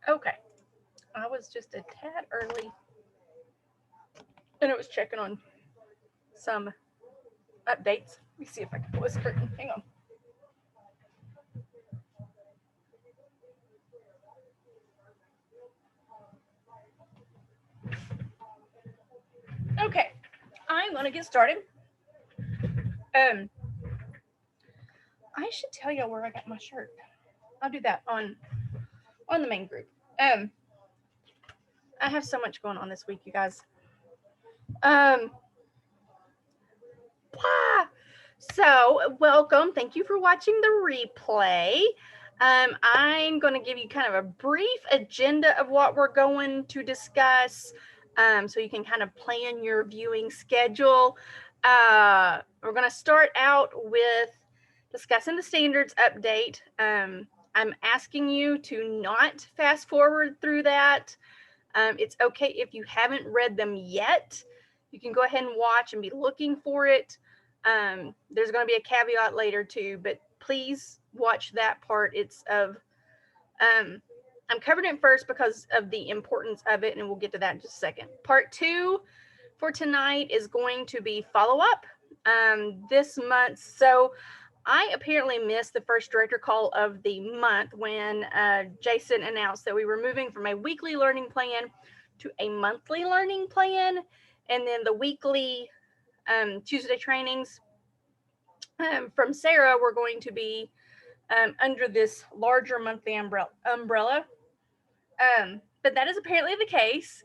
Okay, I was just a tad early, and it was checking on some updates. Let me see if I can pull this curtain. Hang on. Okay, I'm gonna get started. Um, I should tell you where I got my shirt. I'll do that on the main group. Um, I have so much going on this week, you guys. Um, so welcome. Thank you for watching the replay. I'm going to give you kind of a brief agenda of what we're going to discuss, so you can kind of plan your viewing schedule. We're going to start out with discussing the standards update. I'm asking you to not fast forward through that. It's okay if you haven't read them yet. You can go ahead and watch and be looking for it. There's going to be a caveat later too, but please watch that part. It's of, I'm covering it first because of the importance of it, and we'll get to that in just a second. Part 2 for tonight is going to be follow-up this month. So I apparently missed the first director call of the month when Jason announced that we were moving from a weekly learning plan to a monthly learning plan, and then the weekly Tuesday trainings from Sarah were going to be under this larger monthly umbrella. But that is apparently the case.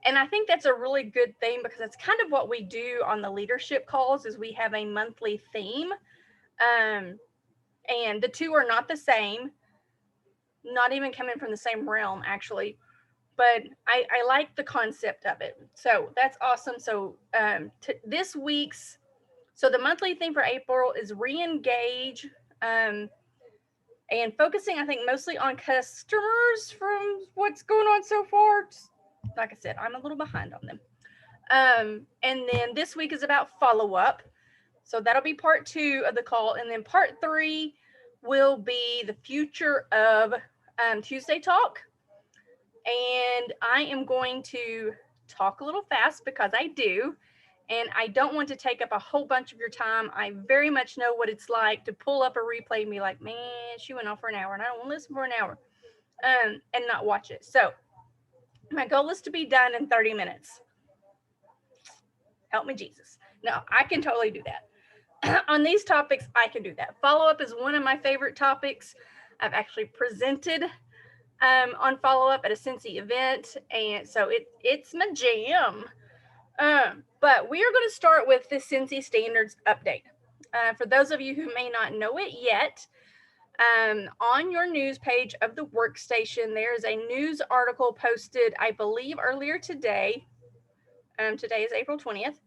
And I think that's a really good thing, because that's kind of what we do on the leadership calls, is we have a monthly theme. And the two are not the same, not even coming from the same realm, actually. But I like the concept of it. So that's awesome. So this week's, so the monthly theme for April is re-engage, and focusing, I think, mostly on customers from what's going on so far. Like I said, I'm a little behind on them. And then this week is about follow-up. So that'll be part 2 of the call. And then part 3 will be the future of Tuesday Talk. And I am going to talk a little fast because I do. And I don't want to take up a whole bunch of your time. I very much know what it's like to pull up a replay and be like, man, she went on for an hour, and I don't want to listen for an hour and not watch it. So my goal is to be done in 30 minutes. Help me, Jesus. No, I can totally do that. On these topics, I can do that. Follow-up is one of my favorite topics. I've actually presented on follow-up at a Scentsy event, and so it's my jam. But we are going to start with the Scentsy Standards update. For those of you who may not know it yet, on your news page of the workstation, there is a news article posted, I believe, earlier today. Today is April 20th.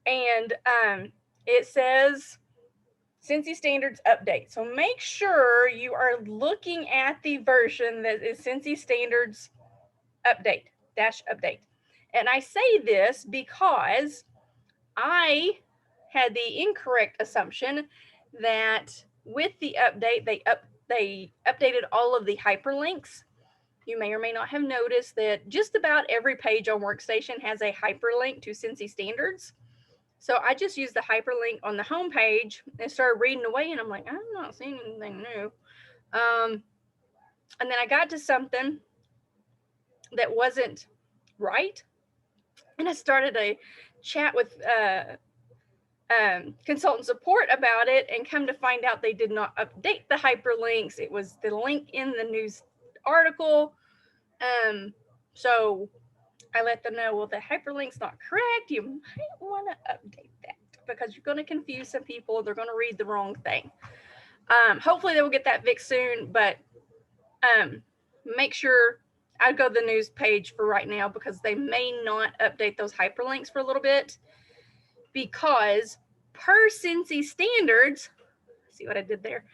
And it says Scentsy Standards update. So make sure you are looking at the version that is Scentsy Standards update. And I say this because I had the incorrect assumption that with the update, they updated all of the hyperlinks. You may or may not have noticed that just about every page on Workstation has a hyperlink to Scentsy Standards. So I just used the hyperlink on the home page and started reading away, and I'm like, I'm not seeing anything new. And then I got to something that wasn't right, and I started a chat with consultant support about it, and come to find out they did not update the hyperlinks. It was the link in the news article. So I let them know, well, the hyperlink's not correct. You might want to update that, because you're going to confuse some people. They're going to read the wrong thing. Hopefully they will get that fixed soon, but make sure I'd go to the news page for right now, because they may not update those hyperlinks for a little bit. because per Scentsy Standards, see what I did there?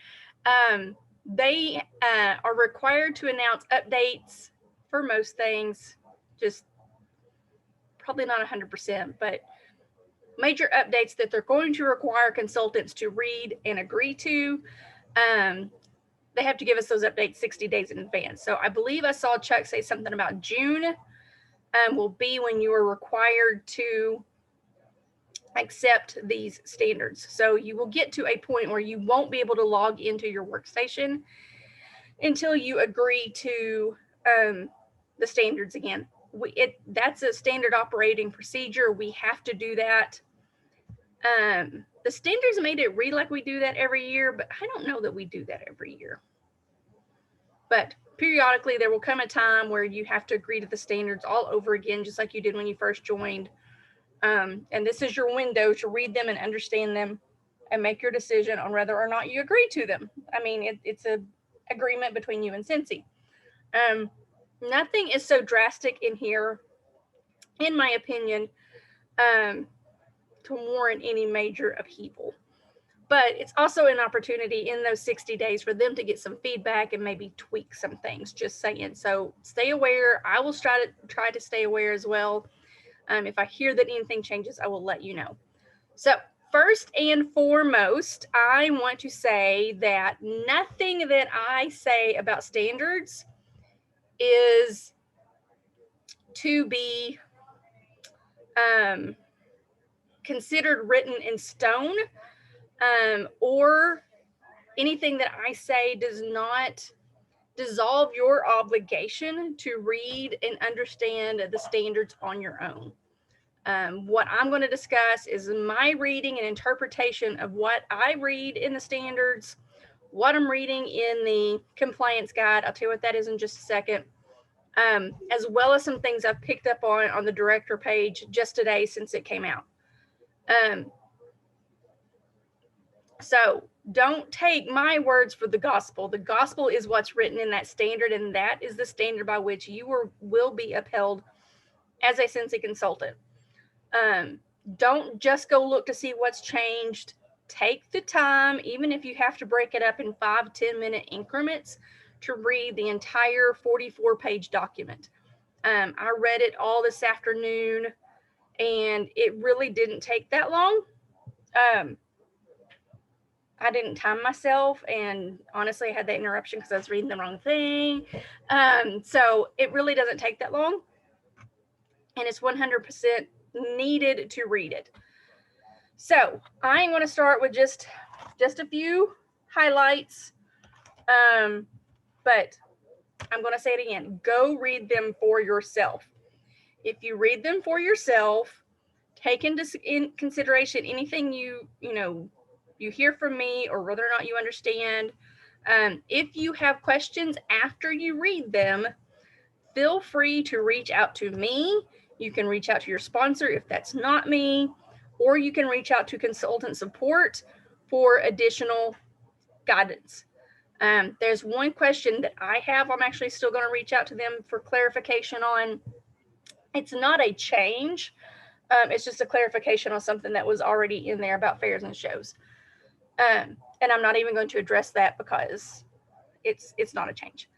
They are required to announce updates for most things, just probably not 100%, but major updates that they're going to require consultants to read and agree to. They have to give us those updates 60 days in advance. So I believe I saw Chuck say something about June will be when you are required to accept these standards. So you will get to a point where you won't be able to log into your workstation until you agree to the standards again. That's a standard operating procedure. We have to do that. The standards made it read like we do that every year, but I don't know that we do that every year. But periodically there will come a time where you have to agree to the standards all over again, just like you did when you first joined. And this is your window to read them and understand them and make your decision on whether or not you agree to them. I mean, it's a agreement between you and Scentsy. Nothing is so drastic in here, in my opinion, to warrant any major upheaval. But it's also an opportunity in those 60 days for them to get some feedback and maybe tweak some things, just saying. So stay aware. I will try to stay aware as well. If I hear that anything changes, I will let you know. So first and foremost, I want to say that nothing that I say about standards is to be considered written in stone, or anything that I say does not dissolve your obligation to read and understand the standards on your own. What I'm going to discuss is my reading and interpretation of what I read in the standards, what I'm reading in the compliance guide. I'll tell you what that is in just a second. As well as some things I've picked up on the director page just today since it came out. So don't take my words for the gospel. The gospel is what's written in that standard, and that is the standard by which you will be upheld as a Scentsy consultant. Don't just go look to see what's changed. Take the time, even if you have to break it up in 5-10 minute increments, to read the entire 44-page document. I read it all this afternoon, and it really didn't take that long. I didn't time myself, and honestly I had that interruption because I was reading the wrong thing. So it really doesn't take that long, and it's 100% needed to read it. So I'm going to start with just a few highlights, but I'm going to say it again. Go read them for yourself. If you read them for yourself, take into consideration anything you hear from me, or whether or not you understand. If you have questions after you read them, feel free to reach out to me. You can reach out to your sponsor if that's not me, or you can reach out to consultant support for additional guidance. There's one question that I have. I'm actually still going to reach out to them for clarification on. It's not a change. It's just a clarification on something that was already in there about fairs and shows. And I'm not even going to address that because it's not a change.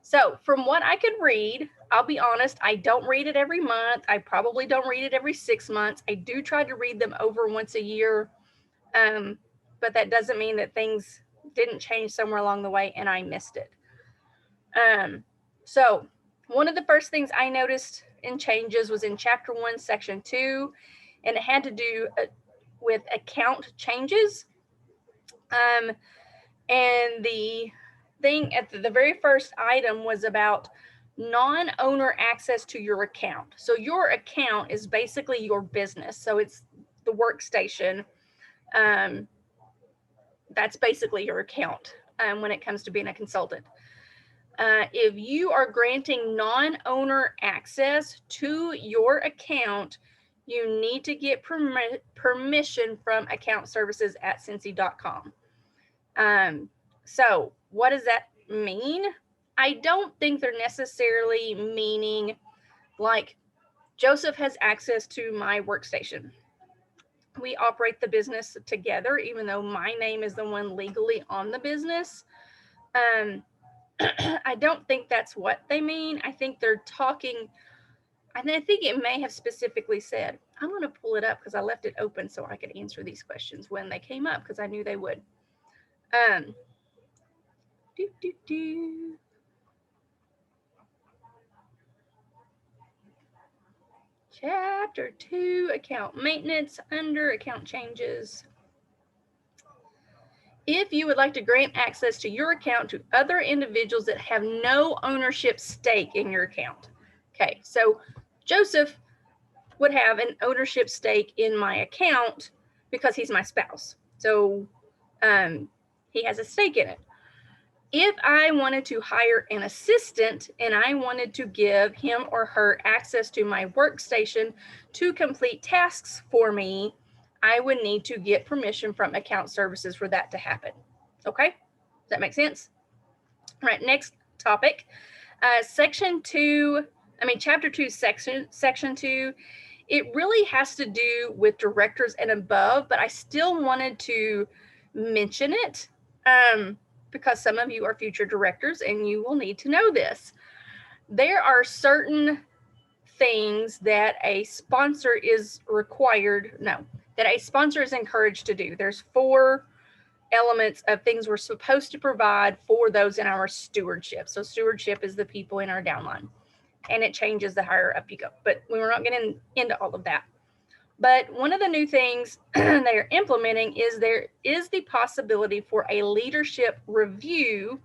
So from what I could read, I'll be honest, I don't read it every month. I probably don't read it every 6 months. I do try to read them over once a year. But that doesn't mean that things didn't change somewhere along the way and I missed it. So one of the first things I noticed in changes was in chapter 1, section 2, and it had to do with account changes. And the thing at the very first item was about non-owner access to your account. So your account is basically your business. So it's the workstation. That's basically your account when it comes to being a consultant. If you are granting non-owner access to your account, you need to get permission from account services at Scentsy.com. So what does that mean? I don't think they're necessarily meaning like Joseph has access to my workstation. We operate the business together, even though my name is the one legally on the business. I don't think that's what they mean. I think they're talking, I think it may have specifically said, I'm going to pull it up because I left it open so I could answer these questions when they came up because I knew they would. Do, do, do. Chapter 2, account maintenance, under account changes. If you would like to grant access to your account to other individuals that have no ownership stake in your account. Okay, so Joseph would have an ownership stake in my account because he's my spouse. So he has a stake in it. If I wanted to hire an assistant and I wanted to give him or her access to my workstation to complete tasks for me, I would need to get permission from account services for that to happen. Okay, does that make sense? All right, next topic. Chapter 2, section 2, it really has to do with directors and above, but I still wanted to mention it because some of you are future directors and you will need to know this. There are certain things that a sponsor is encouraged to do. There's 4 elements of things we're supposed to provide for those in our stewardship. So stewardship is the people in our downline, and it changes the higher up you go, but we were not getting into all of that. But one of the new things they are implementing is there is the possibility for a leadership review,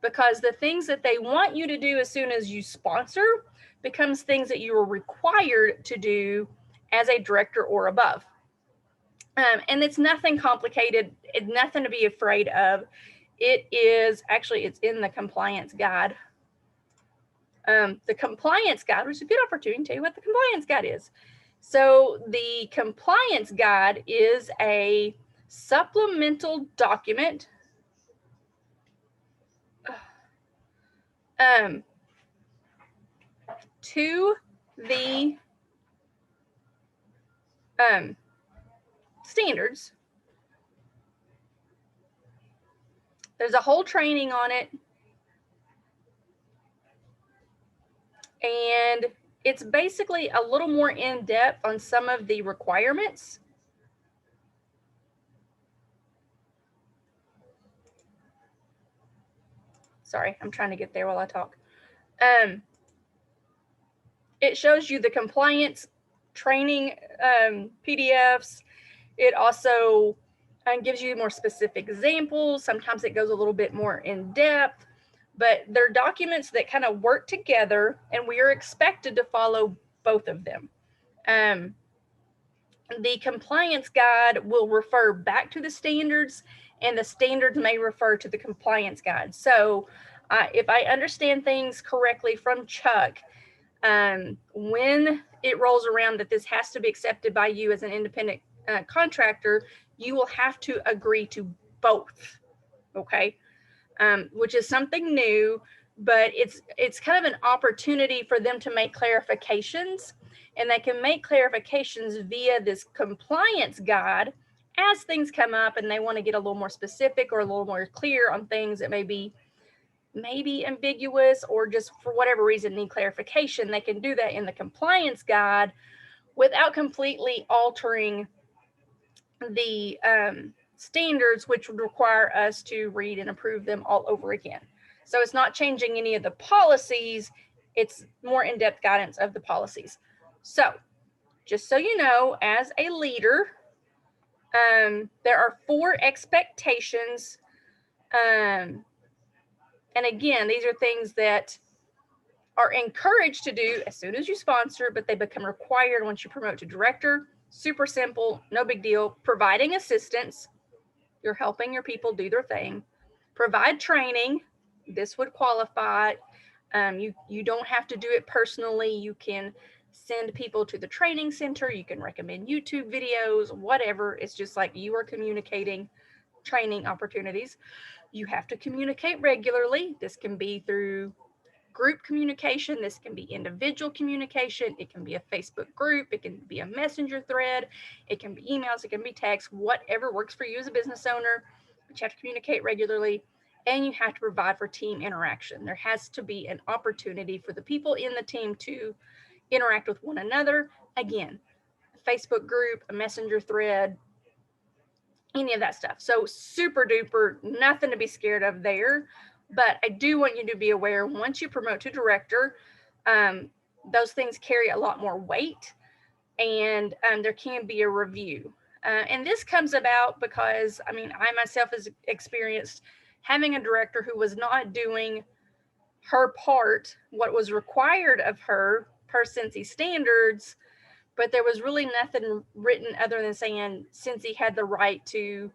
because the things that they want you to do as soon as you sponsor becomes things that you are required to do as a director or above. And it's nothing complicated, it's nothing to be afraid of. It is actually, it's in the compliance guide. The compliance guide, which is a good opportunity to tell you what the compliance guide is. So the compliance guide is a supplemental document to the standards. There's a whole training on it, and it's basically a little more in depth on some of the requirements. Sorry, I'm trying to get there while I talk. It shows you the compliance training PDFs. It also gives you more specific examples. Sometimes it goes a little bit more in depth, but they're documents that kind of work together, and we are expected to follow both of them. The compliance guide will refer back to the standards, and the standards may refer to the compliance guide. So if I understand things correctly from Chuck, when it rolls around that this has to be accepted by you as an independent contractor, you will have to agree to both, okay? Which is something new, but it's kind of an opportunity for them to make clarifications, and they can make clarifications via this compliance guide as things come up and they want to get a little more specific or a little more clear on things that may be ambiguous or just for whatever reason need clarification. They can do that in the compliance guide without completely altering the standards, which would require us to read and approve them all over again. So it's not changing any of the policies, it's more in-depth guidance of the policies. So just so you know, as a leader, there are 4 expectations. And again, these are things that are encouraged to do as soon as you sponsor, but they become required once you promote to director. Super simple, no big deal. Providing assistance, you're helping your people do their thing. Provide training, this would qualify. You don't have to do it personally. You can send people to the training center. You can recommend YouTube videos, whatever. It's just like you are communicating training opportunities. You have to communicate regularly. This can be through group communication. This can be individual communication. It can be a Facebook group. It can be a messenger thread. It can be emails. It can be text, whatever works for you as a business owner. But you have to communicate regularly, and you have to provide for team interaction. There has to be an opportunity for the people in the team to interact with one another. Again, a Facebook group, a messenger thread, any of that stuff. So super duper, nothing to be scared of there. But I do want you to be aware, once you promote to director, those things carry a lot more weight, and there can be a review. And this comes about because, I mean, I myself has experienced having a director who was not doing her part, what was required of her per Scentsy standards, but there was really nothing written other than saying Scentsy had the right to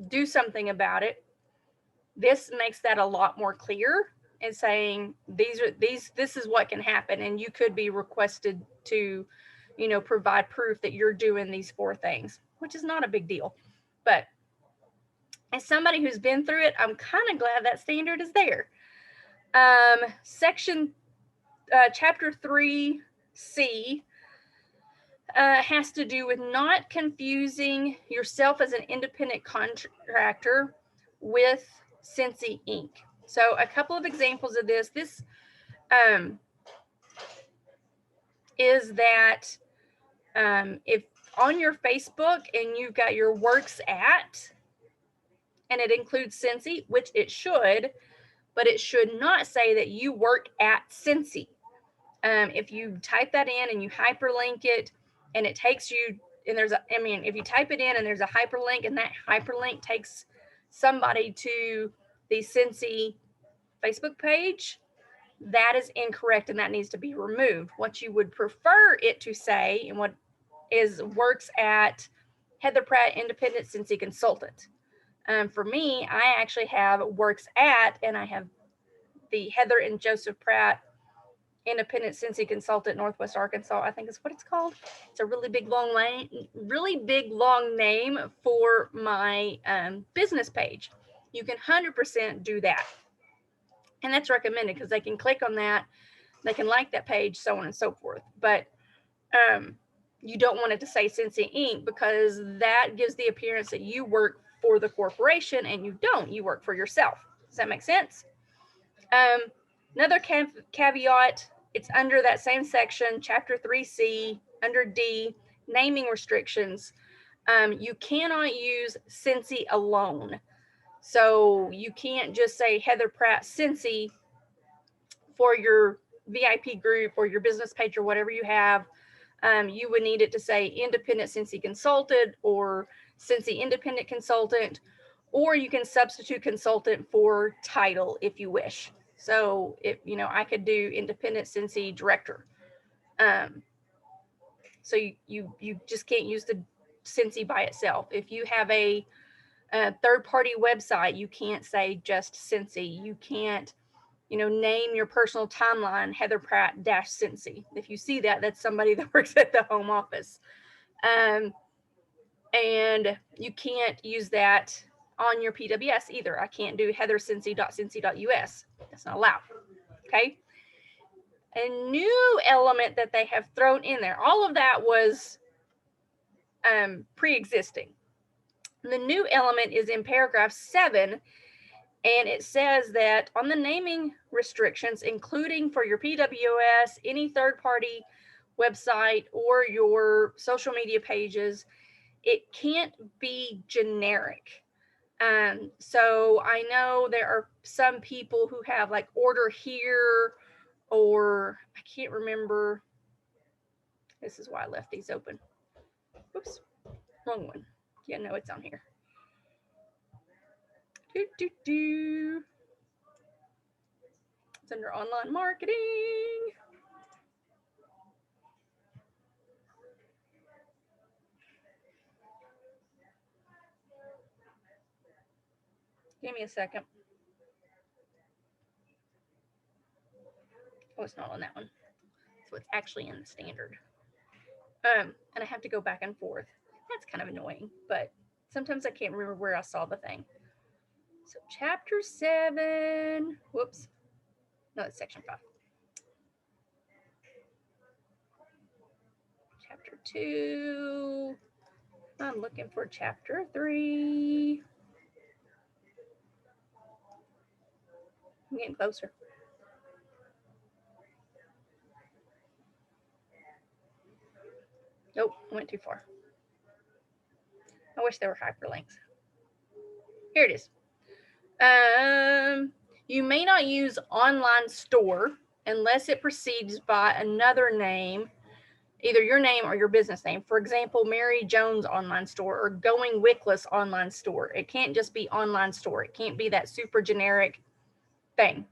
do something about it. This makes that a lot more clear and saying this is what can happen, and you could be requested to, provide proof that you're doing these 4 things, which is not a big deal. But as somebody who's been through it, I'm kind of glad that standard is there. Chapter 3C has to do with not confusing yourself as an independent contractor with Scentsy Inc. So a couple of examples of this. This is that if on your Facebook and you've got your works at, and it includes Scentsy, which it should, but it should not say that you work at Scentsy. If you type that in and you hyperlink it, and it takes you, and if you type it in and there's a hyperlink, and that hyperlink takes somebody to the Scentsy Facebook page, that is incorrect, and that needs to be removed. What you would prefer it to say, and what is works at Heather Pratt, Independent Scentsy Consultant. For me, I actually have works at, and I have the Heather and Joseph Pratt Independent Scentsy Consultant, Northwest Arkansas, I think is what it's called. It's a really big long name for my business page. You can 100% do that, and that's recommended because they can click on that, they can like that page, so on and so forth. But you don't want it to say Scentsy Inc. because that gives the appearance that you work for the corporation, and you don't. You work for yourself. Does that make sense? Another caveat, it's under that same section, Chapter 3C, under D, naming restrictions. You cannot use Scentsy alone. So you can't just say Heather Pratt Scentsy for your VIP group or your business page or whatever you have. You would need it to say Independent Scentsy Consultant or Scentsy Independent Consultant, or you can substitute consultant for title if you wish. So if I could do Independent Scentsy Director. So you just can't use the Scentsy by itself. If you have a third-party website, you can't say just Scentsy. You can't name your personal timeline Heather Pratt Scentsy. If you see that, that's somebody that works at the home office. And you can't use that on your PWS either. I can't do heatherscentsy.scentsy.us. That's not allowed. Okay. A new element that they have thrown in there, all of that was pre-existing. The new element is in paragraph 7, and it says that on the naming restrictions, including for your PWS, any third-party website, or your social media pages, it can't be generic. So I know there are some people who have like order here, or I can't remember. This is why I left these open. Oops, wrong one. Yeah, no, it's on here. It's under online marketing. Give me a second. Oh, it's not on that one. So it's actually in the standard. And I have to go back and forth. That's kind of annoying, but sometimes I can't remember where I saw the thing. So chapter 7, whoops, No, it's section 5. Chapter 2. I'm looking for chapter 3. I'm getting closer. Nope, I went too far. I wish there were hyperlinks. Here it is. You may not use online store unless it precedes by another name, either your name or your business name. For example, Mary Jones online store or Going Wickless online store. It can't just be online store. It can't be that super generic thing.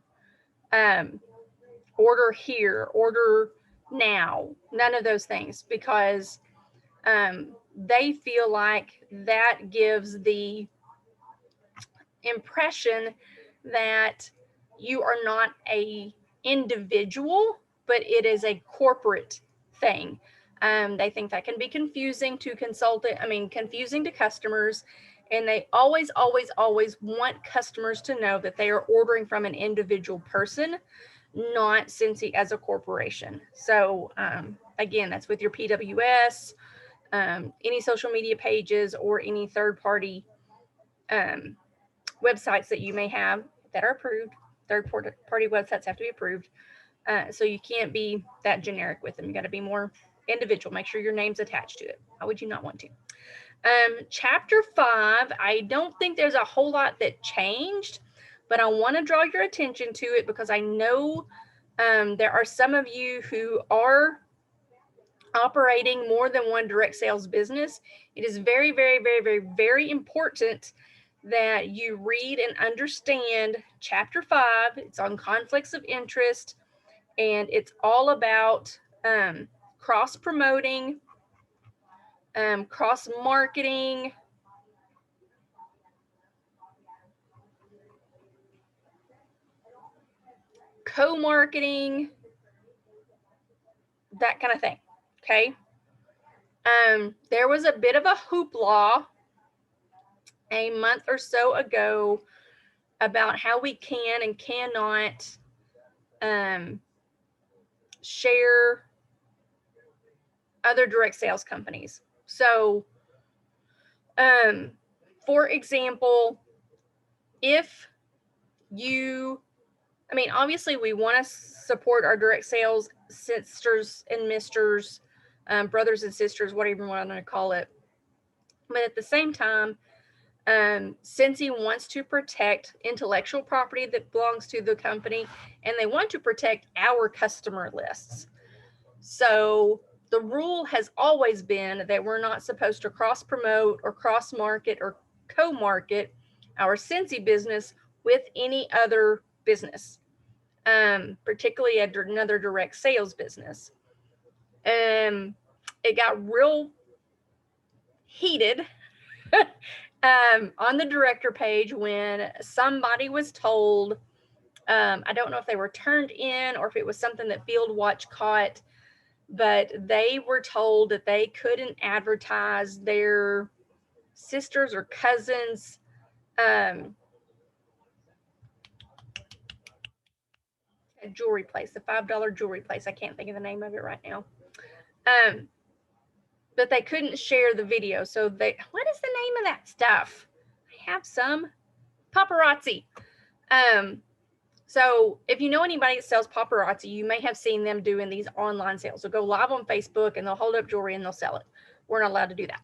Order here, order now, none of those things, because they feel like that gives the impression that you are not a individual, but it is a corporate thing. They think that can be confusing to confusing to customers, and they always want customers to know that they are ordering from an individual person, not Scentsy as a corporation. So again, that's with your PWS, any social media pages, or any third-party websites that you may have that are approved. Third-party websites have to be approved. So you can't be that generic with them. You got to be more individual. Make sure your name's attached to it. How would you not want to? Chapter 5, I don't think there's a whole lot that changed, but I want to draw your attention to it because I know there are some of you who are operating more than one direct sales business. It is very, very, very, very, very important that you read and understand Chapter 5. It's on conflicts of interest, and it's all about cross-promoting, cross-marketing, co-marketing, that kind of thing, okay? There was a bit of a hoopla a month or so ago about how we can and cannot share other direct sales companies. So, for example, if you, obviously we want to support our direct sales sisters and misters, brothers and sisters, whatever you want to call it. But at the same time, Scentsy wants to protect intellectual property that belongs to the company, and they want to protect our customer lists. So the rule has always been that we're not supposed to cross-promote or cross-market or co-market our Scentsy business with any other business, particularly another direct sales business. It got real heated on the director page when somebody was told, I don't know if they were turned in or if it was something that Field Watch caught, but they were told that they couldn't advertise their sisters or cousins a jewelry place, a $5 jewelry place. I can't think of the name of it right now. But they couldn't share the video. So what is the name of that stuff? I have some. Paparazzi. So if you know anybody that sells paparazzi, you may have seen them doing these online sales. So go live on Facebook and they'll hold up jewelry and they'll sell it. We're not allowed to do that.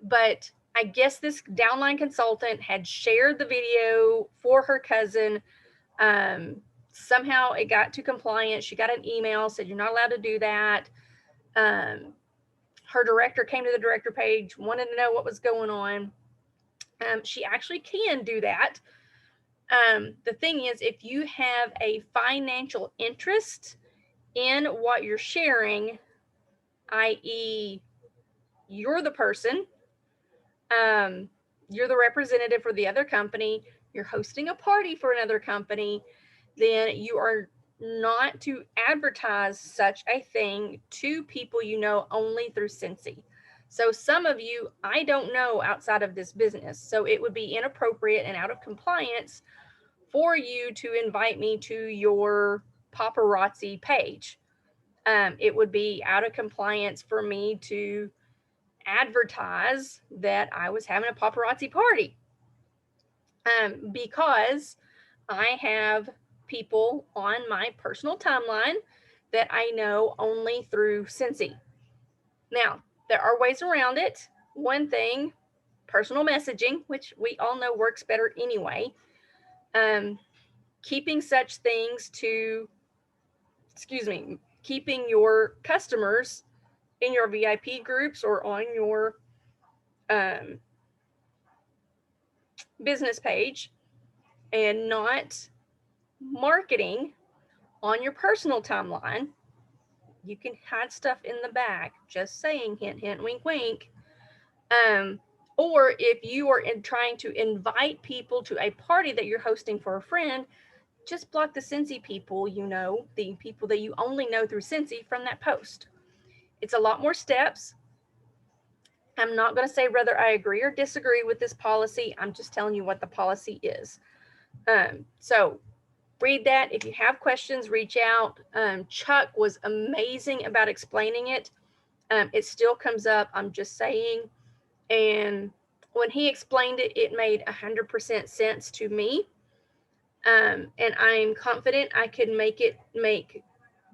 But I guess this downline consultant had shared the video for her cousin. Somehow it got to compliance. She got an email, said you're not allowed to do that. Her director came to the director page, wanted to know what was going on. She actually can do that. The thing is, if you have a financial interest in what you're sharing, i.e., you're the person, you're the representative for the other company, you're hosting a party for another company, then you are not to advertise such a thing to people you know only through Scentsy. So some of you I don't know outside of this business, so it would be inappropriate and out of compliance for you to invite me to your paparazzi page. It would be out of compliance for me to advertise that I was having a paparazzi party, because I have people on my personal timeline that I know only through Scentsy. Now, there are ways around it. One thing, personal messaging, which we all know works better anyway. Keeping such things to, keeping your customers in your VIP groups or on your business page, and not marketing on your personal timeline. You can hide stuff in the back, just saying, hint, hint, wink, wink. Or if you are trying to invite people to a party that you're hosting for a friend, just block the Scentsy people, the people that you only know through Scentsy, from that post. It's a lot more steps. I'm not going to say whether I agree or disagree with this policy. I'm just telling you what the policy is. So read that. If you have questions, reach out. Chuck was amazing about explaining it. It still comes up, I'm just saying. And when he explained it, it made 100% sense to me. And I'm confident I can make it make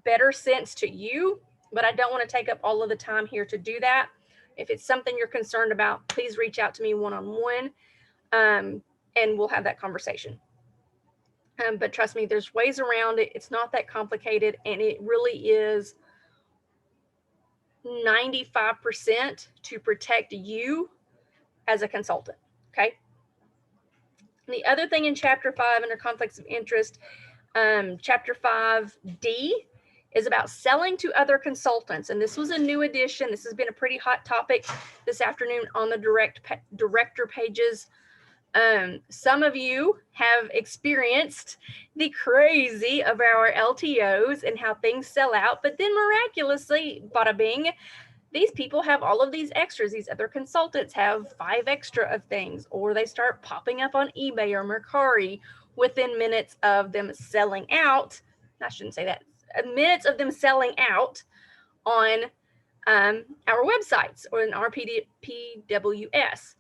better sense to you, but I don't want to take up all of the time here to do that. If it's something you're concerned about, please reach out to me one-on-one, and we'll have that conversation. But trust me, there's ways around it. It's not that complicated, and it really is 95% to protect you as a consultant, okay? The other thing in Chapter 5 under conflicts of interest, Chapter 5D is about selling to other consultants. And this was a new addition. This has been a pretty hot topic this afternoon on the director pages. Some of you have experienced the crazy of our LTOs and how things sell out, but then miraculously, bada bing, these people have all of these extras. These other consultants have 5 extra of things, or they start popping up on eBay or Mercari within minutes of them selling out. I shouldn't say that. Minutes of them selling out on our websites or in our PWS.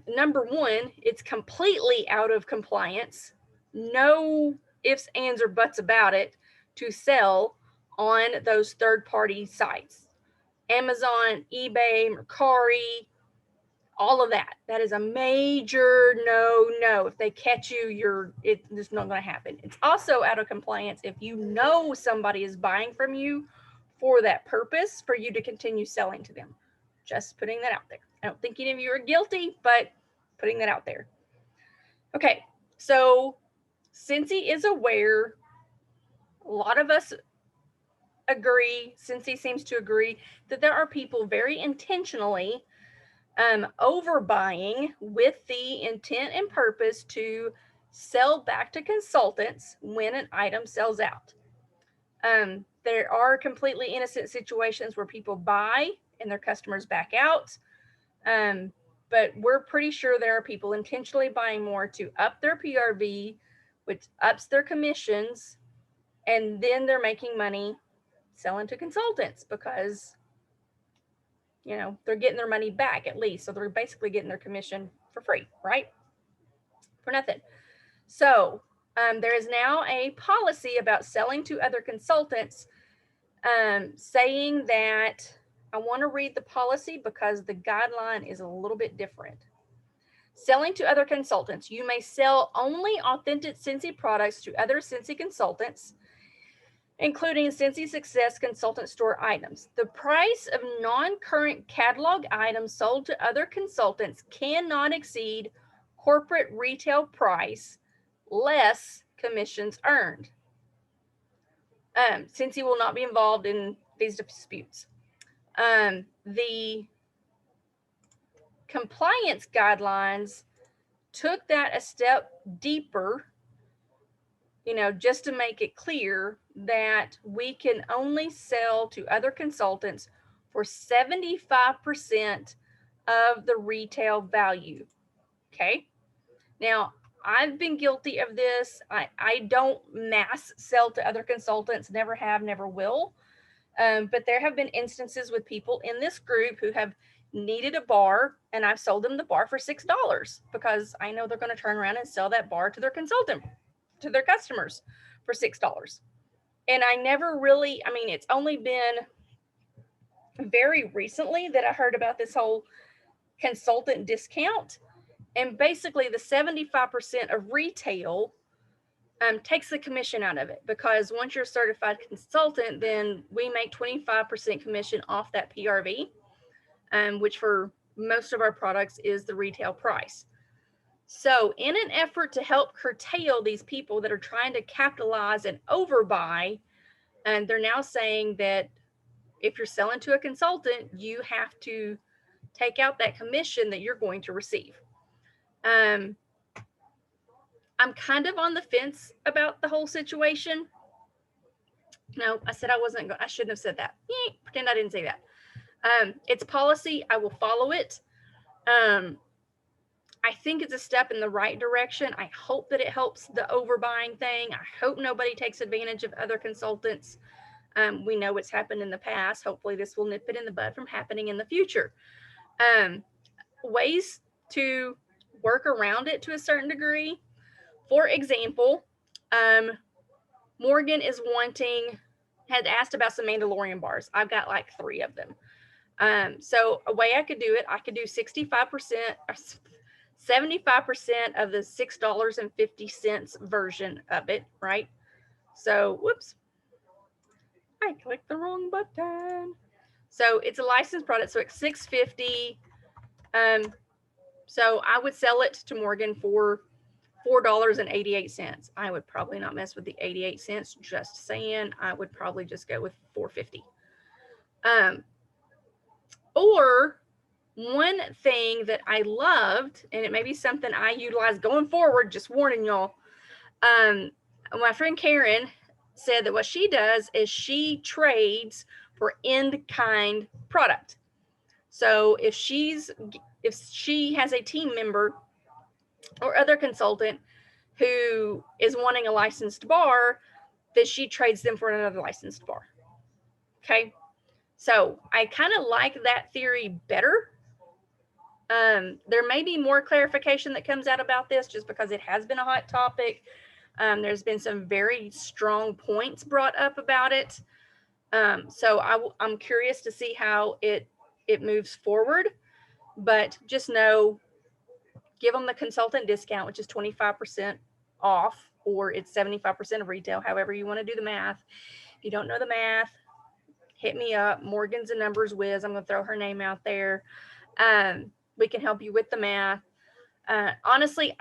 Number one, it's completely out of compliance. No ifs, ands, or buts about it to sell on those third-party sites. Amazon, eBay, Mercari, all of that. That is a major no. If they catch you, it's not going to happen. It's also out of compliance if you know somebody is buying from you for that purpose, for you to continue selling to them. Just putting that out there. I don't think any of you are guilty, but putting that out there. Okay, so Scentsy is aware. A lot of us agree, Scentsy seems to agree, that there are people very intentionally overbuying with the intent and purpose to sell back to consultants when an item sells out. There are completely innocent situations where people buy and their customers back out. But we're pretty sure there are people intentionally buying more to up their PRV, which ups their commissions, and then they're making money selling to consultants because, they're getting their money back at least. So they're basically getting their commission for free, right? For nothing. So there is now a policy about selling to other consultants, saying that, I want to read the policy because the guideline is a little bit different. Selling to other consultants. You may sell only authentic Scentsy products to other Scentsy consultants, including Scentsy Success consultant store items. The price of non-current catalog items sold to other consultants cannot exceed corporate retail price less commissions earned. Scentsy will not be involved in these disputes. The compliance guidelines took that a step deeper, just to make it clear that we can only sell to other consultants for 75% of the retail value. Okay. Now, I've been guilty of this. I don't mass sell to other consultants, never have, never will. But there have been instances with people in this group who have needed a bar, and I've sold them the bar for $6 because I know they're going to turn around and sell that bar to their consultant, to their customers for $6. And I never really, I mean, it's only been very recently that I heard about this whole consultant discount. And basically, the 75% of retail takes the commission out of it, because once you're a certified consultant, then we make 25% commission off that PRV, which for most of our products is the retail price. So in an effort to help curtail these people that are trying to capitalize and overbuy, and they're now saying that if you're selling to a consultant, you have to take out that commission that you're going to receive. I'm kind of on the fence about the whole situation. No, I said I wasn't going, I shouldn't have said that. Pretend I didn't say that. It's policy. I will follow it. I think it's a step in the right direction. I hope that it helps the overbuying thing. I hope nobody takes advantage of other consultants. We know it's happened in the past. Hopefully this will nip it in the bud from happening in the future. Ways to work around it to a certain degree. For example, Morgan is had asked about some Mandalorian bars. I've got like 3 of them. So a way I could do it, I could do 65%, 75% of the $6.50 version of it, right? So, whoops, I clicked the wrong button. So it's a licensed product, so it's $6.50. So I would sell it to Morgan for $4.88. I would probably not mess with the 88 cents, just saying. I would probably just go with $4.50. Or one thing that I loved, and it may be something I utilize going forward, just warning y'all. My friend Karen said that what she does is she trades for in-kind product. So if she has a team member or other consultant who is wanting a licensed bar, then she trades them for another licensed bar. Okay. So I kind of like that theory better. There may be more clarification that comes out about this just because it has been a hot topic. There's been some very strong points brought up about it. So I'm curious to see how it moves forward, but just know, give them the consultant discount, which is 25% off, or it's 75% of retail, however you want to do the math. If you don't know the math, hit me up. Morgan's a numbers whiz. I'm going to throw her name out there. We can help you with the math. Honestly,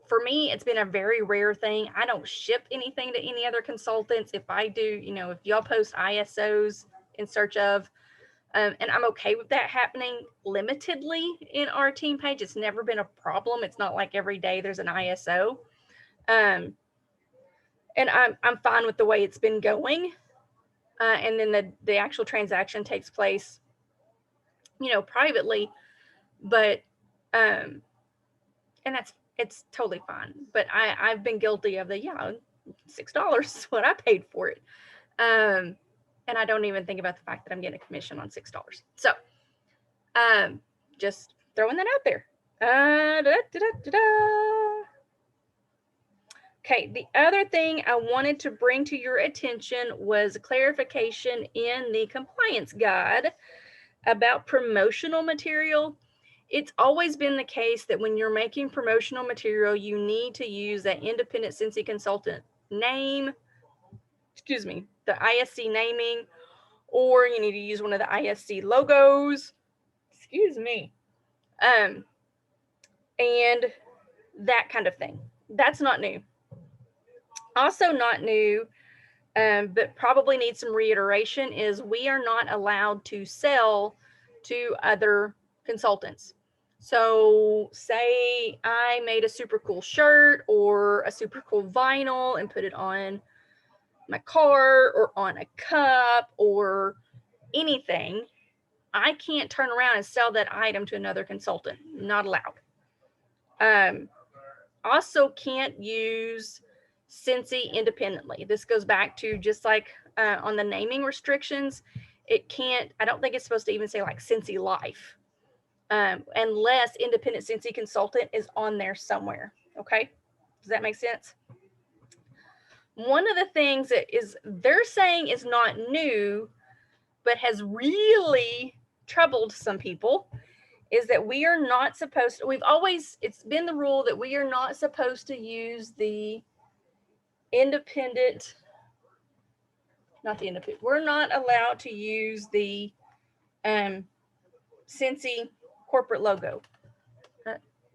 for me, it's been a very rare thing. I don't ship anything to any other consultants. If I do, if y'all post ISOs in search of, and I'm okay with that happening limitedly in our team page. It's never been a problem. It's not like every day there's an ISO. And I'm fine with the way it's been going. And then the actual transaction takes place, privately, but, and it's totally fine. But I've been guilty of $6 is what I paid for it. And I don't even think about the fact that I'm getting a commission on $6. So, just throwing that out there. Okay, the other thing I wanted to bring to your attention was clarification in the compliance guide about promotional material. It's always been the case that when you're making promotional material, you need to use that independent Scentsy consultant name, the ISC naming, or you need to use one of the ISC logos, and that kind of thing. That's not new. Also not new, but probably needs some reiteration, is we are not allowed to sell to other consultants. So say I made a super cool shirt or a super cool vinyl and put it on my car or on a cup or anything. I can't turn around and sell that item to another consultant. Not allowed. also can't use Scentsy independently. This goes back to just like on the naming restrictions. It can't, I don't think it's supposed to even say like Scentsy Life, unless independent Scentsy consultant is on there somewhere. Okay, does that make sense? One of the things that is they're saying is not new, but has really troubled some people, is that we are not supposed to, it's been the rule that we are not supposed to use the independent, we're not allowed to use the Scentsy corporate logo.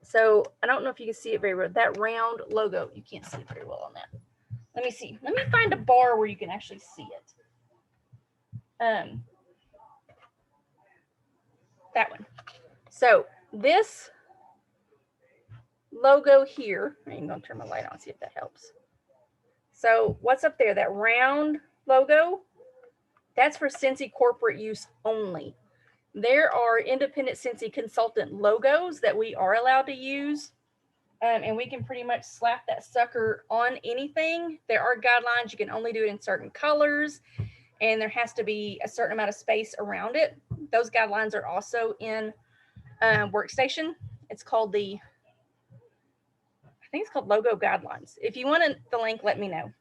So I don't know if you can see it very well. That round logo, you can't see it very well on that. Let me see. Let me find a bar where you can actually see it. That one. So this logo here, I'm going to turn my light on, see if that helps. So what's up there? That round logo, that's for Scentsy corporate use only. There are independent Scentsy consultant logos that we are allowed to use. And we can pretty much slap that sucker on anything. There are guidelines. You can only do it in certain colors, and there has to be a certain amount of space around it. Those guidelines are also in Workstation. It's called I think it's called Logo Guidelines. If you want the link, let me know.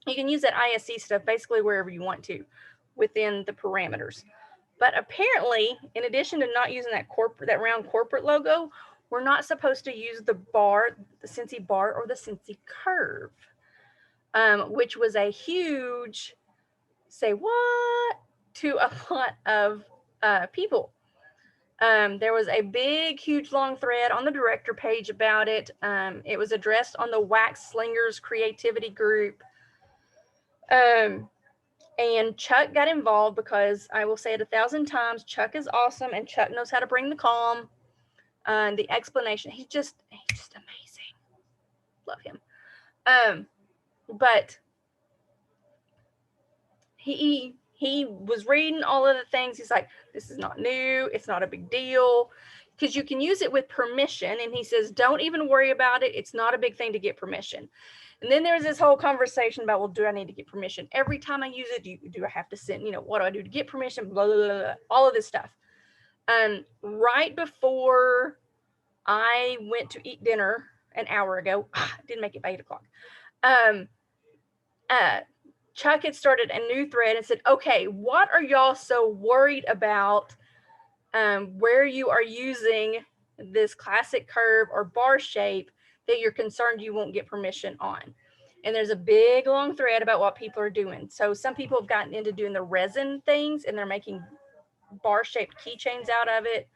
You can use that ISC stuff basically wherever you want to within the parameters. But apparently, in addition to not using that round corporate logo, we're not supposed to use the bar, the Scentsy bar, or the Scentsy curve, which was a huge, say what, to a lot of people. There was a big, huge, long thread on the director page about it. It was addressed on the Wax Slingers Creativity Group. And Chuck got involved because I will say it 1,000 times, Chuck is awesome and Chuck knows how to bring the calm. The explanation, he's just amazing. Love him. But he was reading all of the things. He's like, this is not new. It's not a big deal because you can use it with permission. And he says, don't even worry about it. It's not a big thing to get permission. And then there's this whole conversation about, well, do I need to get permission? Every time I use it, do I have to send, what do I do to get permission? Blah, blah, blah, blah, all of this stuff. Right before I went to eat dinner an hour ago, didn't make it by 8 o'clock. Chuck had started a new thread and said, okay, what are y'all so worried about where you are using this classic curve or bar shape that you're concerned you won't get permission on? And there's a big long thread about what people are doing. So some people have gotten into doing the resin things and they're making bar shaped keychains out of it.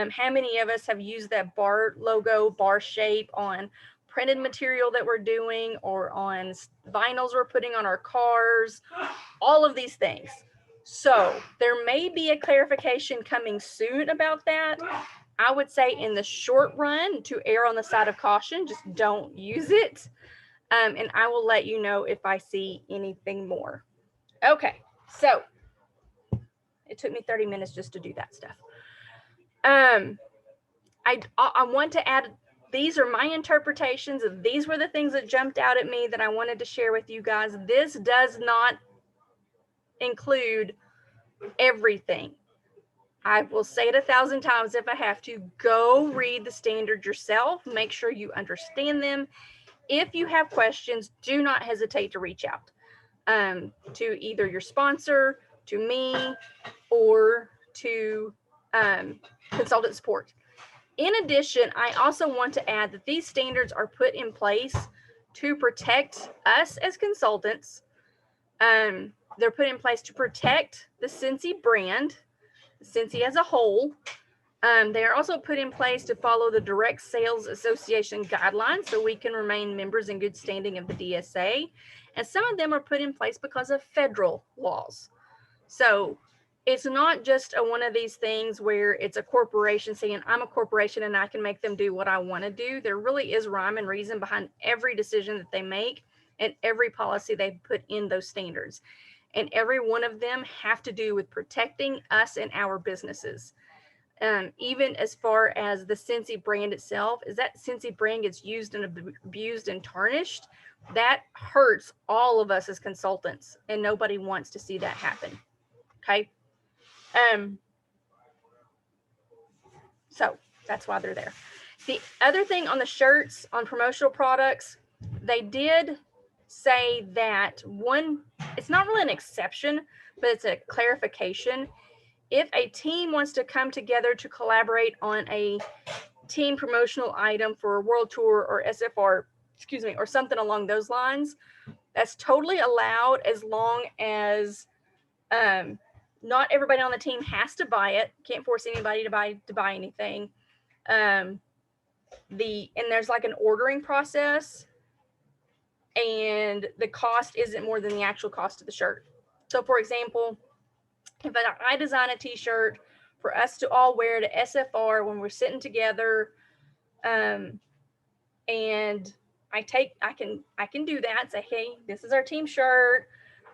How many of us have used that bar logo, bar shape on printed material that we're doing or on vinyls we're putting on our cars, all of these things. So there may be a clarification coming soon about that. I would say in the short run, to err on the side of caution, just don't use it. And I will let you know if I see anything more. Okay, so it took me 30 minutes just to do that stuff. I want to add, these are my interpretations of, these were the things that jumped out at me that I wanted to share with you guys. This does not include everything. I will say it 1,000 times if I have to. Go read the standard yourself. Make sure you understand them. If you have questions, do not hesitate to reach out to either your sponsor, to me, or to consultant support. In addition, I also want to add that these standards are put in place to protect us as consultants. They're put in place to protect the Scentsy brand, Scentsy as a whole. They are also put in place to follow the Direct Sales Association guidelines so we can remain members in good standing of the DSA. And some of them are put in place because of federal laws. So it's not just one of these things where it's a corporation saying, I'm a corporation and I can make them do what I want to do. There really is rhyme and reason behind every decision that they make and every policy they put in those standards. And every one of them have to do with protecting us and our businesses. Even as far as the Scentsy brand itself, is that Scentsy brand gets used and abused and tarnished, that hurts all of us as consultants, and nobody wants to see that happen. Okay. So that's why they're there. The other thing on the shirts, on promotional products, they did say that one, it's not really an exception, but it's a clarification. If a team wants to come together to collaborate on a team promotional item for a world tour or SFR, excuse me, or something along those lines, that's totally allowed, as long as not everybody on the team has to buy it. Can't force anybody to buy anything. And there's like an ordering process, and the cost isn't more than the actual cost of the shirt. So for example, if I design a t-shirt for us to all wear to SFR when we're sitting together, and I can do that, say, hey, this is our team shirt,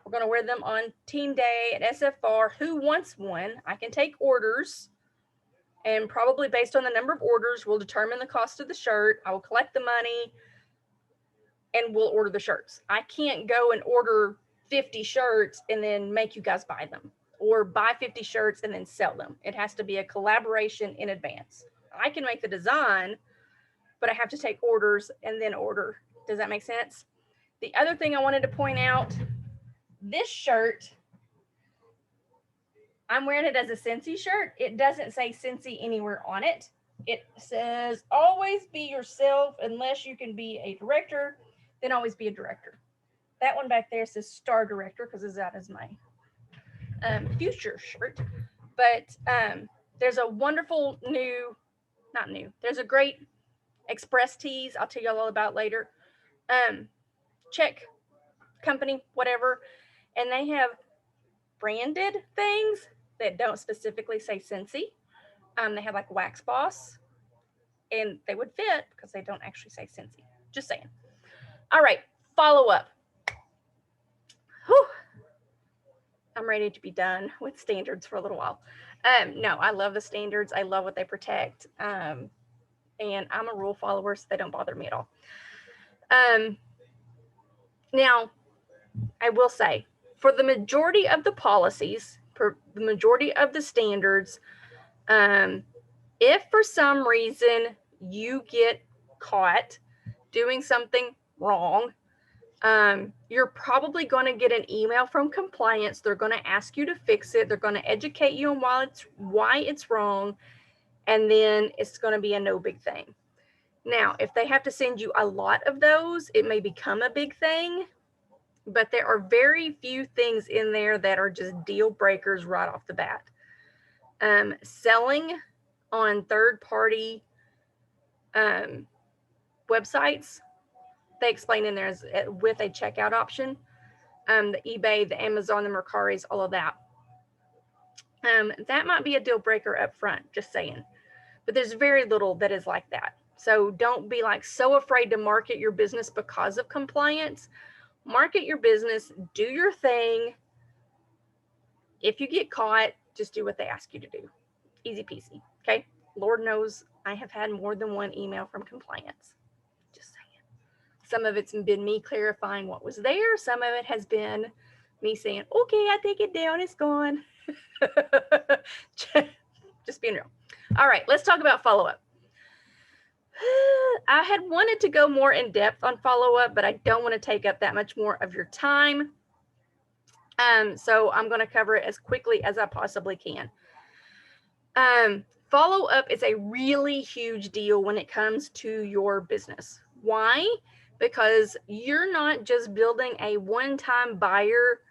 we're going to wear them on team day at SFR, who wants one? I can take orders, and probably based on the number of orders, we'll determine the cost of the shirt. I will collect the money, and we'll order the shirts. I can't go and order 50 shirts and then make you guys buy them, or buy 50 shirts and then sell them. It has to be a collaboration in advance. I can make the design, but I have to take orders and then order. Does that make sense? The other thing I wanted to point out, this shirt, I'm wearing it as a Scentsy shirt. It doesn't say Scentsy anywhere on it. It says, always be yourself unless you can be a director, then always be a director. That one back there says star director because that is my future shirt. But there's a wonderful there's a great Express Tees I'll tell you all about later. Czech company, whatever. And they have branded things that don't specifically say Scentsy. They have like Wax Boss, and they would fit because they don't actually say Scentsy. Just saying. All right, follow up. Whew. I'm ready to be done with standards for a little while. No, I love the standards. I love what they protect. And I'm a rule follower, so they don't bother me at all. Now, I will say, for the majority of the policies, for the majority of the standards, if for some reason you get caught doing something wrong, you're probably going to get an email from compliance. They're going to ask you to fix it. They're going to educate you on why it's wrong, and then it's going to be a no big thing. Now, if they have to send you a lot of those, it may become a big thing, but there are very few things in there that are just deal breakers right off the bat. Selling on third-party websites, they explain in there with a checkout option. The eBay, the Amazon, the Mercaris, all of that. That might be a deal breaker up front, just saying. But there's very little that is like that. So don't be like so afraid to market your business because of compliance. Market your business, do your thing. If you get caught, just do what they ask you to do. Easy peasy, okay? Lord knows I have had more than one email from compliance. Just saying. Some of it's been me clarifying what was there. Some of it has been me saying, okay, I take it down, it's gone. Just being real. All right, let's talk about follow-up. I had wanted to go more in depth on follow-up, but I don't want to take up that much more of your time. So I'm going to cover it as quickly as I possibly can. Follow-up is a really huge deal when it comes to your business. Why? Because you're not just building a one-time buyer